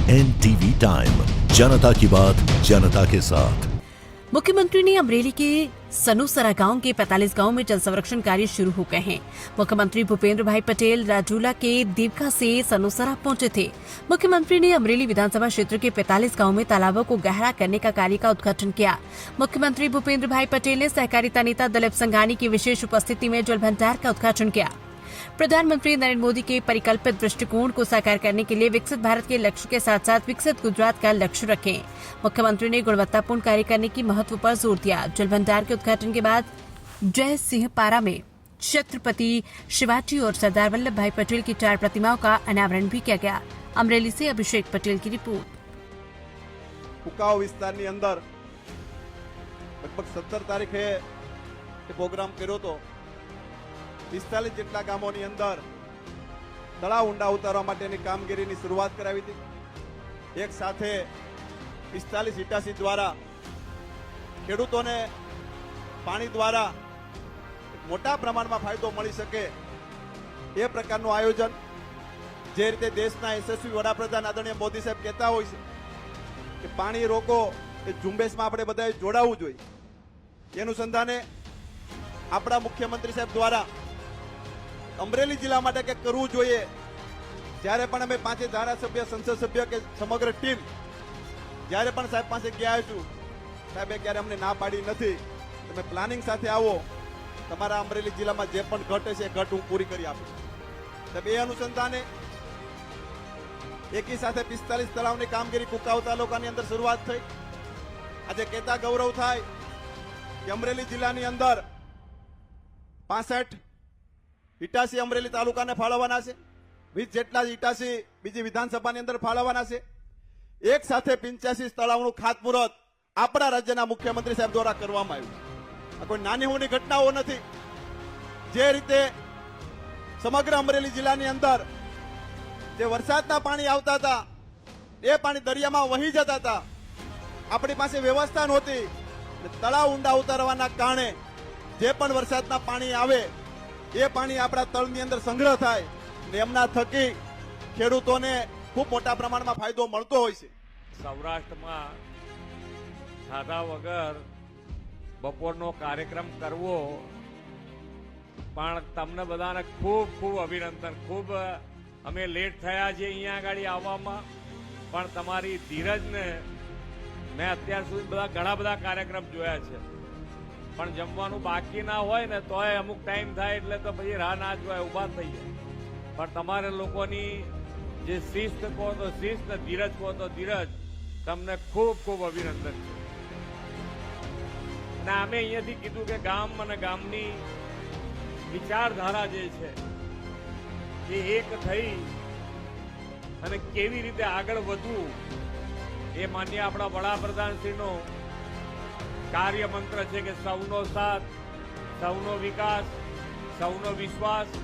NTV time, जनता की बात जनता के साथ। मुख्यमंत्री ने अमरेली के सनोसरा गांव के 45 गांव में जल संरक्षण कार्य शुरू हो गए हैं। मुख्यमंत्री भूपेंद्र भाई पटेल राजूला के देवका से सनोसरा पहुंचे थे। मुख्यमंत्री ने अमरेली विधानसभा क्षेत्र के 45 गांव में तालाबों को गहरा करने का कार्य का उद्घाटन किया। मुख्यमंत्री भूपेंद्र भाई पटेल ने सहकारिता नेता दिलीप संघानी की विशेष उपस्थिति में जल भंडार का उद्घाटन किया। प्रधानमंत्री नरेंद्र मोदी के परिकल्पित दृष्टिकोण को साकार करने के लिए विकसित भारत के लक्ष्य के साथ साथ विकसित गुजरात का लक्ष्य रखें। मुख्यमंत्री ने गुणवत्तापूर्ण कार्य करने की महत्व पर जोर दिया। जल भंडार के उद्घाटन के बाद जय सिंह पारा में छत्रपति शिवाजी और सरदार वल्लभ भाई पटेल की 4 प्रतिमाओं का अनावरण भी किया गया। अमरेली से अभिषेक पटेल की रिपोर्ट। कुकाव विस्तारनी अंदर लगभग 17 तारीखे प्रोग्राम कर्यो तो 45 જેટલા ગામોની અંદર તળાવ ઊંડા ઉતારવા માટેની કામગીરીની શરૂઆત કરાવી હતી। એક સાથે 45-88 દ્વારા ખેડૂતોને પાણી દ્વારા મોટા પ્રમાણમાં ફાયદો મળી શકે એ પ્રકારનું આયોજન, જે રીતે દેશના યશસ્વી વડાપ્રધાન આદરણીય મોદી સાહેબ કહેતા હોય છે કે પાણી રોકો એ ઝુંબેશમાં આપણે બધાએ જોડાવવું જોઈએ। એ અનુસંધાને આપણા મુખ્યમંત્રી સાહેબ દ્વારા અમરેલી જિલ્લા માટે કંઈક કરવું જોઈએ। જ્યારે પણ અમે 5 ધારાસભ્ય, સંસદ સભ્ય કે સમગ્ર ટીમ જ્યારે પણ સાહેબ પાસે ગયા છું, સાહેબે ક્યારે અમને ના પાડી નથી। તમે પ્લાનિંગ સાથે આવો, તમારા અમરેલી જિલ્લામાં જે પણ ઘટ હશે એ ઘટ હું પૂરી કરી આપીશ। સાહેબ એ અનુસંધાને એકી સાથે 45 તળાવની કામગીરી કુકાવ તાલુકાની અંદર શરૂઆત થઈ। આજે કહેતા ગૌરવ થાય કે અમરેલી જિલ્લાની અંદર 65 ઇટાસી અમરેલી તાલુકાને ફાળવવાના છે, 20 જેટલા ઇટાસી બીજી વિધાનસભાની અંદર ફાળવવાના છે। એક સાથે 85 તળાવનું ખાતમુહૂર્ત આપણા રાજ્યના મુખ્યમંત્રી સાહેબ દ્વારા કરવામાં આવ્યું। આ કોઈ નાની મોટી ઘટનાઓ નથી। જે રીતે સમગ્ર અમરેલી જિલ્લાની અંદર જે વરસાદના પાણી આવતા હતા એ પાણી દરિયામાં વહી જતા હતા, આપણી પાસે વ્યવસ્થા નહોતી। તળાવ ઊંડા ઉતારવાના કારણે જે પણ વરસાદના પાણી આવે એ પાણી આપણા તળની અંદર સંગ્રહ થાય ને એમના થકી ખેડૂતોને ખૂબ મોટા પ્રમાણમાં ફાયદો મળતો હોય છે। સૌરાષ્ટ્રમાં ખાધા વગર બપોરનો કાર્યક્રમ કરવો, પણ તમને બધાને ખૂબ ખૂબ અભિનંદન। ખૂબ અમે લેટ થયા છીએ અહીંયા આગળ આવવામાં, પણ તમારી ધીરજને મેં અત્યાર સુધી ઘણા બધા કાર્યક્રમ જોયા છે, પણ જમવાનું બાકી ના હોય ને તોય અમુક ટાઈમ થાય એટલે તો પછી રાહ ના જોવાય, ઊભા થઈ જાય। પણ તમારે લોકોની જે શિસ્ત કહો તો શિસ્ત, ધીરજ કહો તો ધીરજ, તમને ખૂબ ખૂબ અભિનંદન છે। અને અમે અહીંયાથી કીધું કે ગામ અને ગામની વિચારધારા જે છે એ એક થઈ અને કેવી રીતે આગળ વધવું એ માન્ય આપણા વડાપ્રધાનશ્રીનો કાર્ય મંત્ર છે કે સૌનો સાથ, સૌનો વિકાસ, સૌનો વિશ્વાસ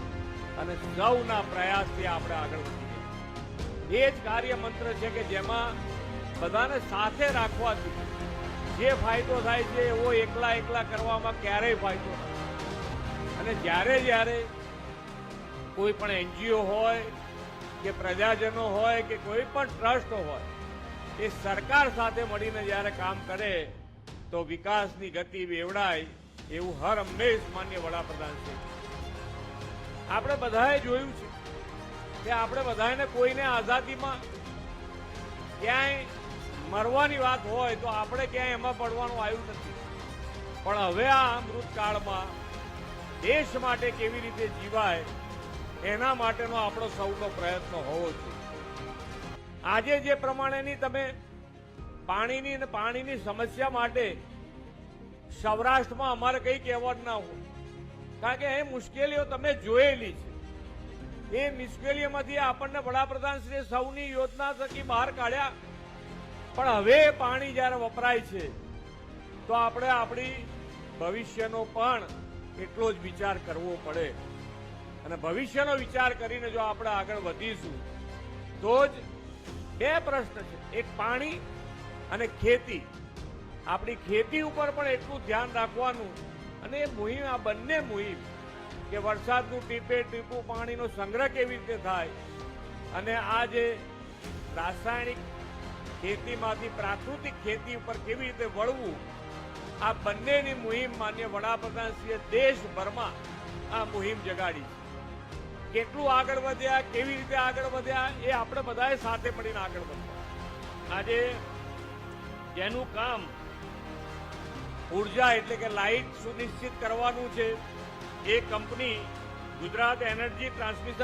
અને સૌના પ્રયાસથી આપણે આગળ વધીએ। એ જ કાર્ય મંત્ર છે કે જેમાં બધાને સાથે રાખવાથી જે ફાયદો થાય છે એવો એકલા એકલા કરવામાં ક્યારેય ફાયદો નથી। અને જ્યારે જ્યારે કોઈ પણ એનજીઓ હોય કે પ્રજાજનો હોય કે કોઈ પણ ટ્રસ્ટ હોય એ સરકાર સાથે મળીને જ્યારે કામ કરે તો વિકાસની ગતિ વેવડાય, એવું હર હંમેશ માન્ય વડાપ્રધાન છે। આપણે બધાએ જોયું છે કે આપણે બધાને કોઈને આઝાદીમાં ક્યાંય મરવાની વાત હોય તો આપણે ક્યાંય એમાં પડવાનું આવ્યું નથી, પણ હવે આ અમૃતકાળમાં દેશ માટે કેવી રીતે જીવાય એના માટેનો આપણો સૌનો પ્રયત્ન હોવો જોઈએ। આજે જે પ્રમાણેની તમે પાણીની સમસ્યા માટે સૌરાષ્ટ્રમાં અમારે કંઈ કહેવાનું ના હોય, કારણ કે એ મુશ્કેલીઓ તમે જોયેલી છે। એ મુશ્કેલીઓમાંથી આપણને વડાપ્રધાનશ્રીએ સૌની યોજના થકી બહાર કાઢ્યા, પણ હવે પાણી જ્યારે વપરાય છે તો આપણે આપણી ભવિષ્યનો પણ એટલો જ વિચાર કરવો પડે। અને ભવિષ્યનો વિચાર કરીને જો આપણે આગળ વધીશું તો જ 2 પ્રશ્ન છે, એક પાણી અને ખેતી। આપણી ખેતી ઉપર પણ એટલું ધ્યાન રાખવાનું અને એ મુહિમ, આ બંને મુહિમ કે વરસાદનું ટીપે ટીપું પાણીનો સંગ્રહ કેવી રીતે થાય અને આ જે રાસાયણિક ખેતીમાંથી પ્રાકૃતિક ખેતી ઉપર કેવી રીતે વળવું, આ બંનેની મુહિમ માન્ય વડાપ્રધાનશ્રીએ દેશભરમાં આ મુહિમ જગાડી છે. કેટલું આગળ વધ્યા, કેવી રીતે આગળ વધ્યા, એ આપણે બધાએ સાથે મળીને આગળ વધ્યા. આજે જેનું કામ ઉર્જા એટલે કે લાઇટ સુનિશ્ચિત કરવાનું છે, એ કંપની ગુજરાત એનર્જી ટ્રાન્સમિશન